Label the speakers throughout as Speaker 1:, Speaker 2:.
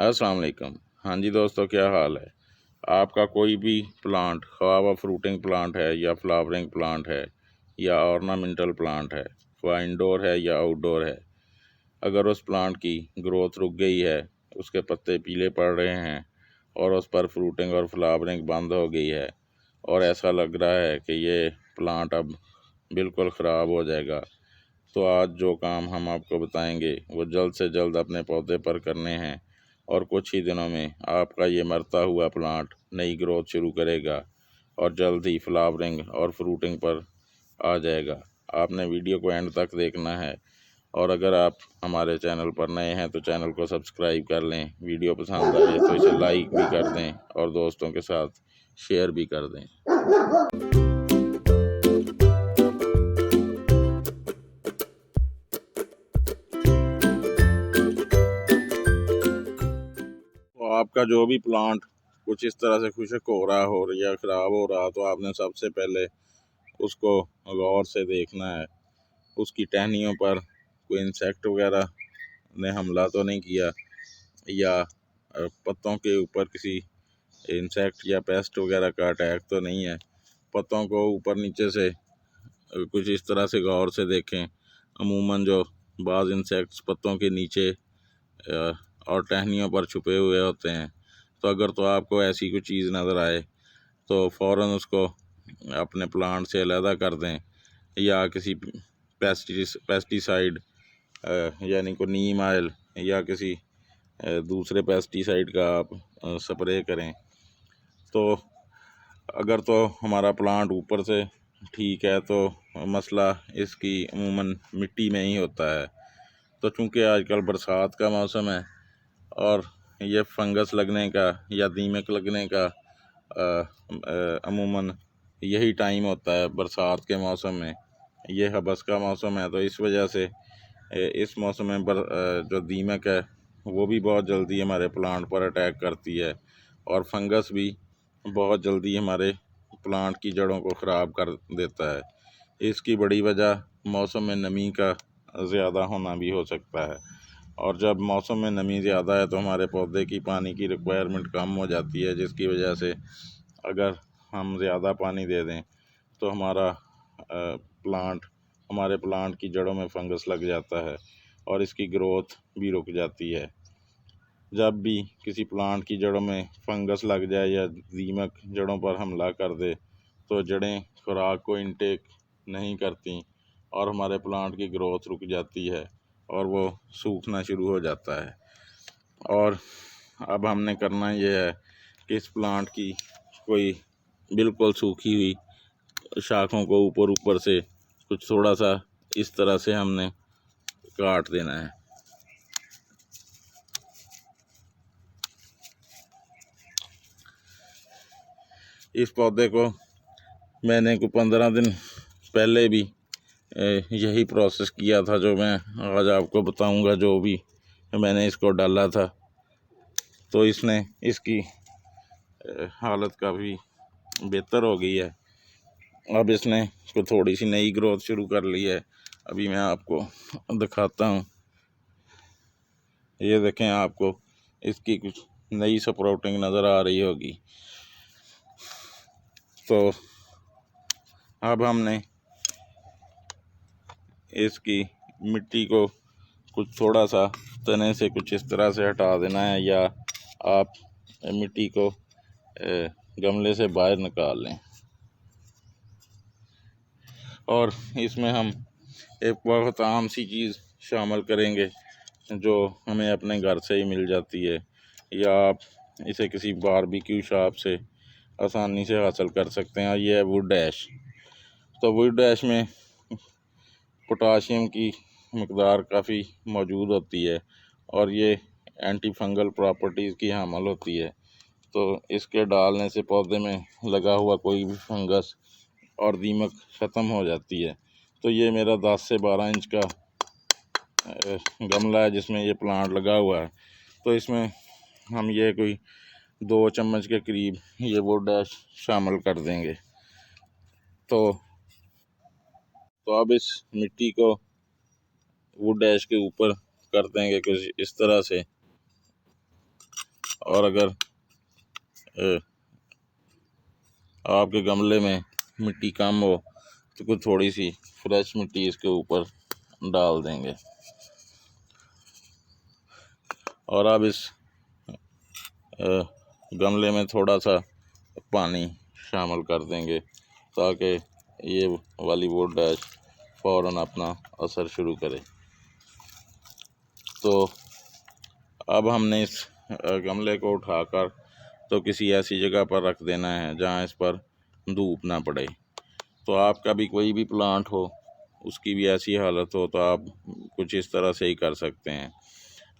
Speaker 1: अस्सलाम वालेकुम। हाँ जी दोस्तों, क्या हाल है। आपका कोई भी प्लांट, ख्वाह वो फ्रूटिंग प्लांट है या फ्लावरिंग प्लांट है या ऑर्नामेंटल प्लांट है, ख्वाह इंडोर है या आउटडोर है, अगर उस प्लांट की ग्रोथ रुक गई है, उसके पत्ते पीले पड़ रहे हैं और उस पर फ्रूटिंग और फ्लावरिंग बंद हो गई है और ऐसा लग रहा है कि ये प्लांट अब बिल्कुल ख़राब हो जाएगा, तो आज जो काम हम आपको बताएंगे वो जल्द से जल्द अपने पौधे पर करने हैं और कुछ ही दिनों में आपका ये मरता हुआ प्लांट नई ग्रोथ शुरू करेगा और जल्द ही फ्लावरिंग और फ्रूटिंग पर आ जाएगा। आपने वीडियो को एंड तक देखना है और अगर आप हमारे चैनल पर नए हैं तो चैनल को सब्सक्राइब कर लें। वीडियो पसंद आए तो इसे लाइक भी कर दें और दोस्तों के साथ शेयर भी कर दें। तो आपका जो भी प्लांट कुछ इस तरह से खुशक हो रहा हो या ख़राब हो रहा, तो आपने सबसे पहले उसको गौर से देखना है। उसकी टहनियों पर कोई इंसेक्ट वगैरह ने हमला तो नहीं किया या पत्तों के ऊपर किसी इंसेक्ट या पेस्ट वगैरह का अटैक तो नहीं है। पत्तों को ऊपर नीचे से कुछ इस तरह से गौर से देखें। अमूमन जो बाज़ इंसेक्ट्स पत्तों के नीचे और टहनियों पर छुपे हुए होते हैं, तो अगर तो आपको ऐसी कोई चीज़ नज़र आए तो फ़ौरन उसको अपने प्लांट से अलहदा कर दें या किसी पेस्टिसाइड यानी को नीम ऑयल या किसी दूसरे पेस्टिसाइड का आप स्प्रे करें। तो अगर तो हमारा प्लांट ऊपर से ठीक है तो मसला इसकी अमूमन मिट्टी में ही होता है। तो चूँकि आजकल बरसात का मौसम है और ये फंगस लगने का या दीमक लगने का अमूमन यही टाइम होता है बरसात के मौसम में। ये हबस का मौसम है, तो इस वजह से इस मौसम में जो दीमक है वो भी बहुत जल्दी हमारे प्लांट पर अटैक करती है और फंगस भी बहुत जल्दी हमारे प्लांट की जड़ों को ख़राब कर देता है। इसकी बड़ी वजह मौसम में नमी का ज़्यादा होना भी हो सकता है और जब मौसम में नमी ज़्यादा है तो हमारे पौधे की पानी की रिक्वायरमेंट कम हो जाती है, जिसकी वजह से अगर हम ज़्यादा पानी दे दें तो हमारे प्लांट की जड़ों में फंगस लग जाता है और इसकी ग्रोथ भी रुक जाती है। जब भी किसी प्लांट की जड़ों में फंगस लग जाए या दीमक जड़ों पर हमला कर दे तो जड़ें खुराक को इनटेक नहीं करती और हमारे प्लांट की ग्रोथ रुक जाती है और वो सूखना शुरू हो जाता है। और अब हमने करना ये है कि इस प्लांट की कोई बिल्कुल सूखी हुई शाखों को ऊपर ऊपर से कुछ थोड़ा सा इस तरह से हमने काट देना है। इस पौधे को मैंने को 15 दिन पहले भी यही प्रोसेस किया था जो मैं आज आपको बताऊंगा। जो भी मैंने इसको डाला था तो इसकी हालत काफ़ी बेहतर हो गई है। अब इसने को थोड़ी सी नई ग्रोथ शुरू कर ली है। अभी मैं आपको दिखाता हूँ। ये देखें, आपको इसकी कुछ नई स्प्राउटिंग नज़र आ रही होगी। तो अब हमने इसकी मिट्टी को कुछ थोड़ा सा तने से कुछ इस तरह से हटा देना है या आप मिट्टी को गमले से बाहर निकाल लें और इसमें हम एक बहुत आम सी चीज़ शामिल करेंगे जो हमें अपने घर से ही मिल जाती है या आप इसे किसी बारबेक्यू शॉप से आसानी से हासिल कर सकते हैं। ये है वुड ऐश। तो वुड ऐश में पोटाशियम की मकदार काफ़ी मौजूद होती है और ये एंटी फंगल प्रॉपर्टीज़ की हामिल होती है। तो इसके डालने से पौधे में लगा हुआ कोई भी फंगस और दीमक ख़त्म हो जाती है। तो ये मेरा 10 से 12 इंच का गमला है जिसमें ये प्लांट लगा हुआ है। तो इसमें हम ये कोई 2 चम्मच के करीब ये वुड ऐश शामिल कर देंगे। तो अब इस मिट्टी को वुड ऐश के ऊपर कर देंगे कुछ इस तरह से। और अगर आपके गमले में मिट्टी कम हो तो कुछ थोड़ी सी फ्रेश मिट्टी इसके ऊपर डाल देंगे और अब इस गमले में थोड़ा सा पानी शामिल कर देंगे ताकि ये वाली वुड डैश फ़ौरन अपना असर शुरू करे। तो अब हमने इस गमले को उठाकर तो किसी ऐसी जगह पर रख देना है जहाँ इस पर धूप ना पड़े। तो आपका भी कोई भी प्लांट हो उसकी भी ऐसी हालत हो तो आप कुछ इस तरह से ही कर सकते हैं।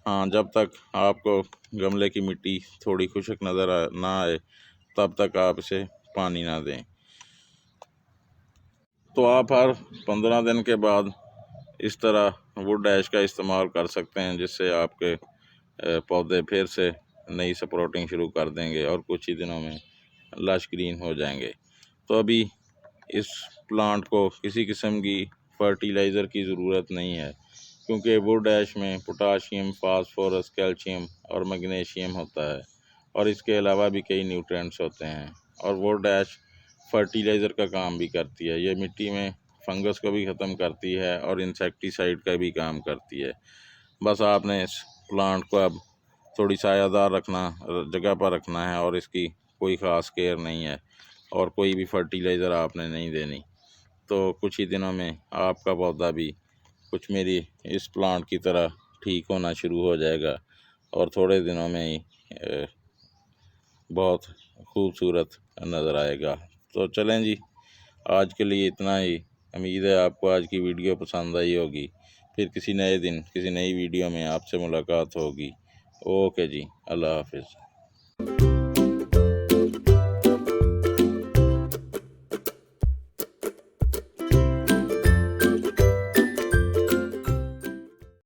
Speaker 1: हाँ, जब तक आपको गमले की मिट्टी थोड़ी खुश्क नज़र ना आए तब तक आप इसे पानी ना दें। तो आप हर 15 दिन के बाद इस तरह वुड डैश का इस्तेमाल कर सकते हैं, जिससे आपके पौधे फिर से नई स्प्राउटिंग शुरू कर देंगे और कुछ ही दिनों में लश ग्रीन हो जाएंगे। तो अभी इस प्लांट को किसी किस्म की फर्टिलाइज़र की ज़रूरत नहीं है, क्योंकि वुड डैश में पोटाशियम, फास्फोरस, कैल्शियम और मैग्नीशियम होता है और इसके अलावा भी कई न्यूट्रिएंट्स होते हैं। और वुड डैश फर्टिलाइज़र का काम भी करती है। ये मिट्टी में फंगस को भी ख़त्म करती है और इंसेक्टिसाइड का भी काम करती है। बस आपने इस प्लांट को अब थोड़ी सायादार जगह पर रखना है और इसकी कोई ख़ास केयर नहीं है और कोई भी फर्टिलाइज़र आपने नहीं देनी। तो कुछ ही दिनों में आपका पौधा भी कुछ मेरी इस प्लांट की तरह ठीक होना शुरू हो जाएगा और थोड़े दिनों में ही बहुत खूबसूरत नज़र आएगा। तो चलें जी, आज के लिए इतना ही। उम्मीद है आपको आज की वीडियो पसंद आई होगी। फिर किसी नए दिन किसी नई वीडियो में आपसे मुलाकात होगी। ओके जी, अल्लाह हाफिज़।